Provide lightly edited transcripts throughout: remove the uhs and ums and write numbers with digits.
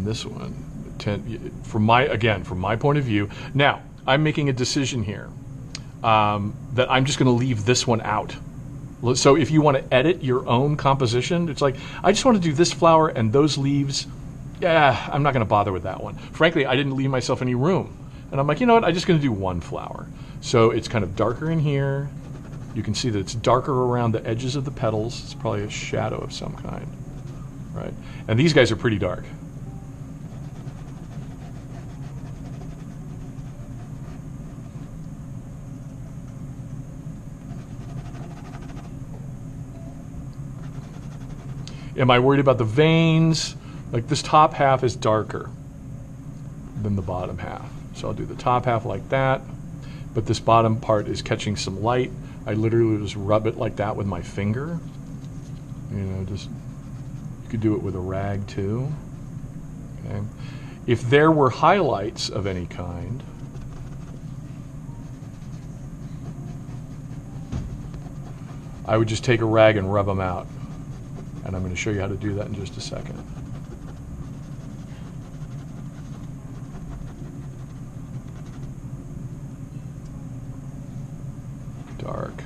And this one, from my point of view, now I'm making a decision here that I'm just going to leave this one out. So if you want to edit your own composition, it's like, I just want to do this flower and those leaves. Yeah, I'm not going to bother with that one. Frankly, I didn't leave myself any room. And I'm like, you know what, I'm just going to do one flower. So it's kind of darker in here. You can see that it's darker around the edges of the petals. It's probably a shadow of some kind, right? And these guys are pretty dark. Am I worried about the veins? Like this top half is darker than the bottom half. So I'll do the top half like that, but this bottom part is catching some light. I literally just rub it like that with my finger. You know, just, you could do it with a rag too. Okay. If there were highlights of any kind, I would just take a rag and rub them out. And I'm going to show you how to do that in just a second. Dark.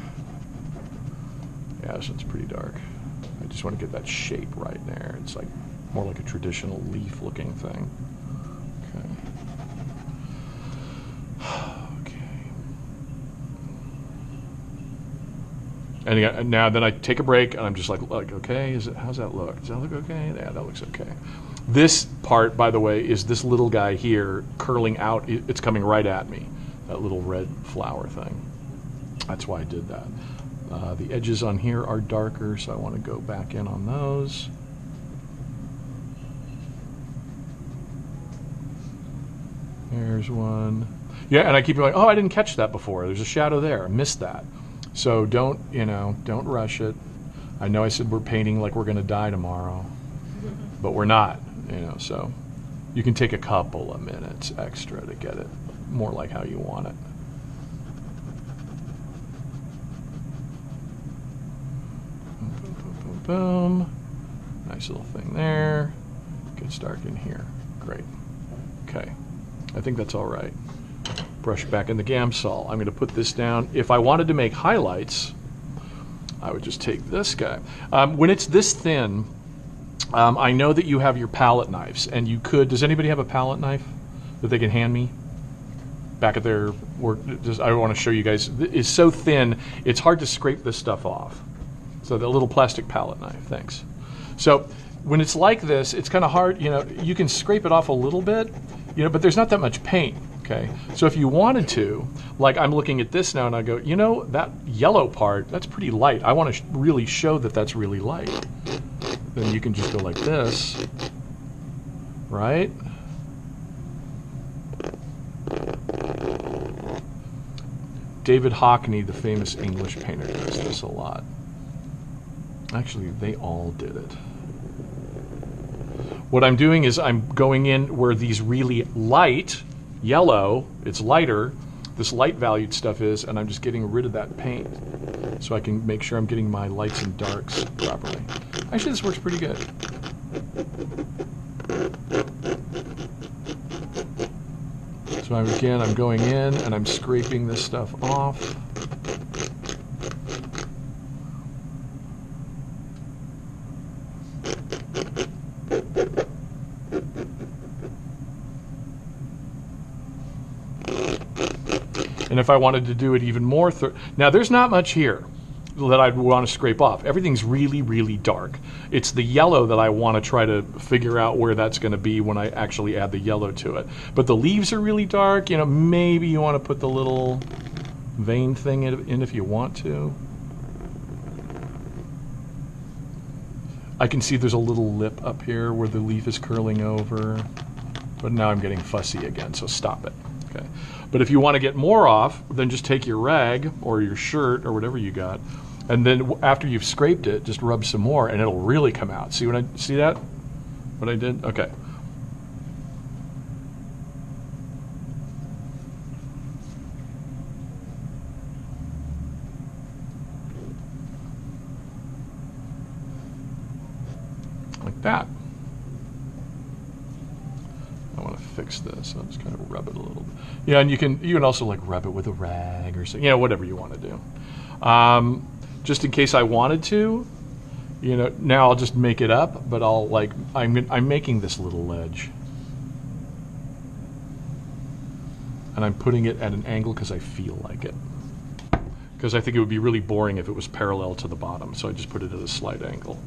Yeah, this one's pretty dark. I just want to get that shape right there. It's like more like a traditional leaf looking thing. And now then I take a break and I'm just like okay, how's that look? Does that look okay? Yeah, that looks okay. This part, by the way, is this little guy here curling out. It's coming right at me, that little red flower thing. That's why I did that. The edges on here are darker, so I want to go back in on those. There's one. Yeah, and I keep going, oh, I didn't catch that before. There's a shadow there. I missed that. So don't rush it. I know I said we're painting like we're going to die tomorrow, but we're not, so you can take a couple of minutes extra to get it more like how you want it. Boom, boom, boom, boom. Nice little thing there. Gets dark in here. Great. Okay. I think that's all right. Brush back in the Gamsol. I'm going to put this down. If I wanted to make highlights, I would just take this guy. When it's this thin, I know that you have your palette knives, and you could. Does anybody have a palette knife that they can hand me? Back at their work. I want to show you guys. It's so thin, it's hard to scrape this stuff off. So the little plastic palette knife. Thanks. So when it's like this, it's kind of hard. You can scrape it off a little bit, but there's not that much paint. Okay, so if you wanted to, like I'm looking at this now and I go, that yellow part, that's pretty light. I want to really show that that's really light. Then you can just go like this, right? David Hockney, the famous English painter, does this a lot. Actually, they all did it. What I'm doing is I'm going in where these really light, yellow, it's lighter, this light valued stuff is, and I'm just getting rid of that paint so I can make sure I'm getting my lights and darks properly. Actually, this works pretty good. So I'm going in and I'm scraping this stuff off. And if I wanted to do it even more, now there's not much here that I'd want to scrape off. Everything's really, really dark. It's the yellow that I want to try to figure out where that's going to be when I actually add the yellow to it. But the leaves are really dark. Maybe you want to put the little vein thing in if you want to. I can see there's a little lip up here where the leaf is curling over. But now I'm getting fussy again, so stop it. Okay. But if you want to get more off, then just take your rag or your shirt or whatever you got, and then after you've scraped it, just rub some more, and it'll really come out. See that? What I did? Okay. Like that. fix this. I'll just kind of rub it a little bit. Yeah, and you can also like rub it with a rag or something, whatever you want to do. Just in case I wanted to, now I'll just make it up, but I'm making this little ledge. And I'm putting it at an angle because I feel like it. Because I think it would be really boring if it was parallel to the bottom, so I just put it at a slight angle.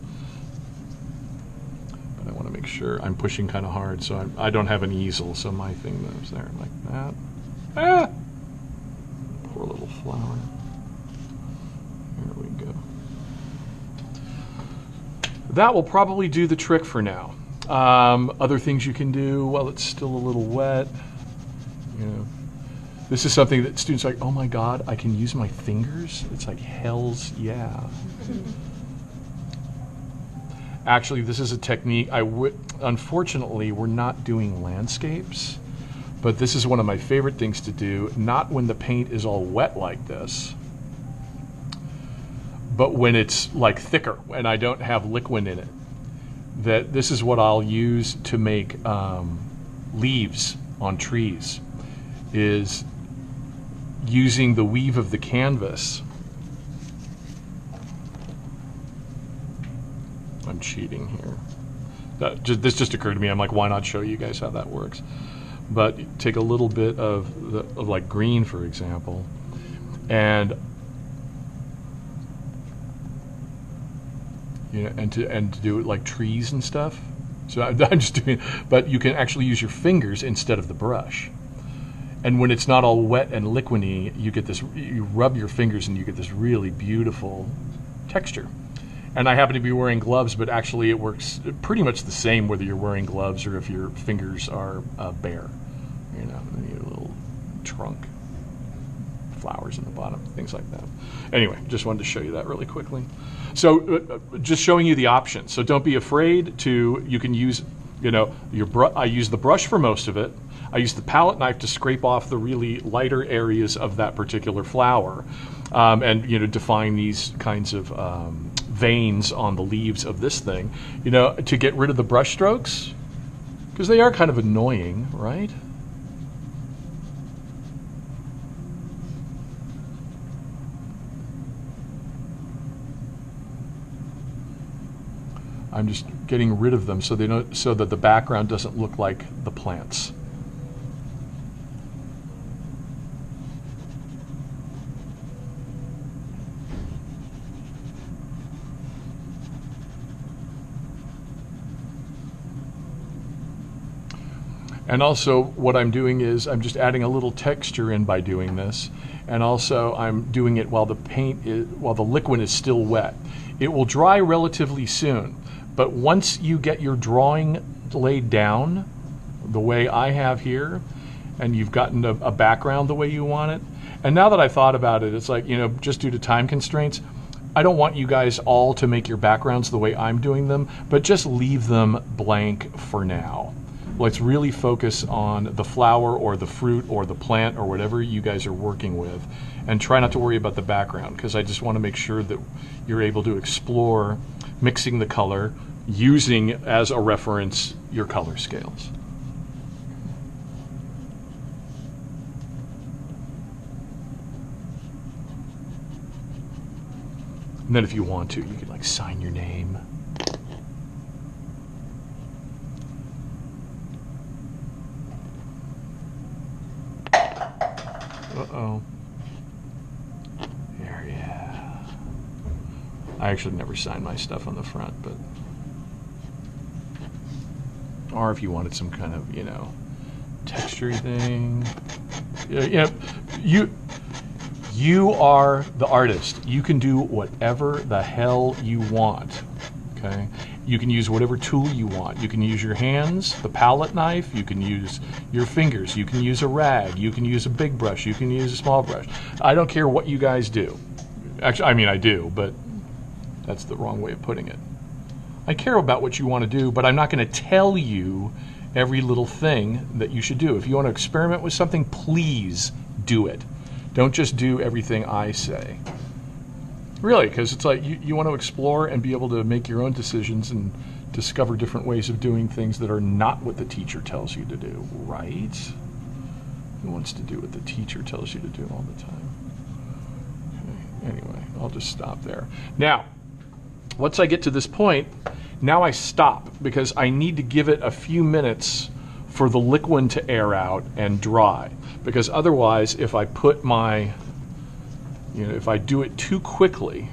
But I want to make sure I'm pushing kind of hard, so I don't have an easel, so my thing moves there like that. Ah! Poor little flower. There we go. That will probably do the trick for now. Other things you can do while it's still a little wet. This is something that students are like, oh my God, I can use my fingers? It's like, hell's yeah. Actually, this is a technique. Unfortunately, we're not doing landscapes, but this is one of my favorite things to do, not when the paint is all wet like this, but when it's like thicker and I don't have liquid in it. This is what I'll use to make leaves on trees, is using the weave of the canvas. I'm cheating here. This just occurred to me. I'm like, why not show you guys how that works? But take a little bit of like green, for example, and to do it like trees and stuff. So I'm just doing, but you can actually use your fingers instead of the brush. And when it's not all wet and liquidy, you rub your fingers and you get this really beautiful texture. And I happen to be wearing gloves, but actually it works pretty much the same whether you're wearing gloves or if your fingers are bare. A little trunk, flowers in the bottom, things like that. Anyway, just wanted to show you that really quickly. So just showing you the options. So don't be afraid you can use, I use the brush for most of it. I use the palette knife to scrape off the really lighter areas of that particular flower, and define these kinds of veins on the leaves of this thing, to get rid of the brush strokes, because they are kind of annoying, right? I'm just getting rid of them so that the background doesn't look like the plants. And also what I'm doing is I'm just adding a little texture in by doing this. And also I'm doing it while the liquid is still wet. It will dry relatively soon, but once you get your drawing laid down the way I have here, and you've gotten a background the way you want it, and now that I thought about it, it's like, just due to time constraints, I don't want you guys all to make your backgrounds the way I'm doing them, but just leave them blank for now. Let's really focus on the flower or the fruit or the plant or whatever you guys are working with, and try not to worry about the background, because I just want to make sure that you're able to explore mixing the color, using as a reference your color scales. And then if you want to, you can like sign your name. Uh-oh. There, yeah. I actually never sign my stuff on the front, but... Or if you wanted some kind of, texture thing. You are the artist. You can do whatever the hell you want, okay? You can use whatever tool you want. You can use your hands, the palette knife, you can use your fingers, you can use a rag, you can use a big brush, you can use a small brush. I don't care what you guys do. Actually, I mean, I do, but that's the wrong way of putting it. I care about what you want to do, but I'm not going to tell you every little thing that you should do. If you want to experiment with something, please do it. Don't just do everything I say. Really, because it's like you want to explore and be able to make your own decisions and discover different ways of doing things that are not what the teacher tells you to do, right? Who wants to do what the teacher tells you to do all the time? Okay, anyway, I'll just stop there. Now, once I get to this point, now I stop because I need to give it a few minutes for the liquid to air out and dry. Because otherwise, if I put my, if I do it too quickly,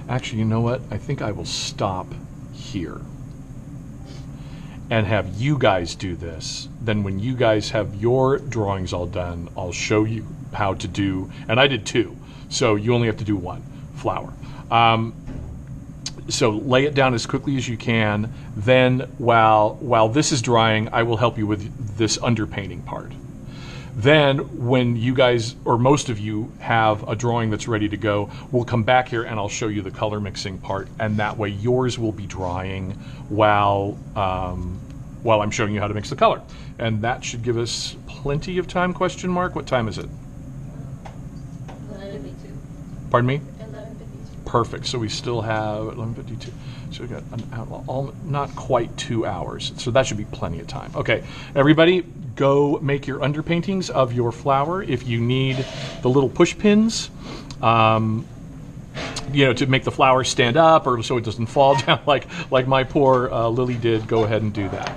actually, you know what? I think I will stop here and have you guys do this. Then when you guys have your drawings all done, I'll show you how to do, and I did 2, so you only have to do 1 flower. So lay it down as quickly as you can. Then while this is drying, I will help you with this underpainting part. Then when you guys, or most of you, have a drawing that's ready to go, we'll come back here and I'll show you the color mixing part, and that way yours will be drying while I'm showing you how to mix the color. And that should give us plenty of time, question mark. What time is it? 11:52. Pardon me? 11:52. Perfect, so we still have 11:52. So we've got not quite 2 hours, so that should be plenty of time. Okay, everybody, go make your underpaintings of your flower. If you need the little push pins, to make the flower stand up or so it doesn't fall down like my poor Lily did, go ahead and do that.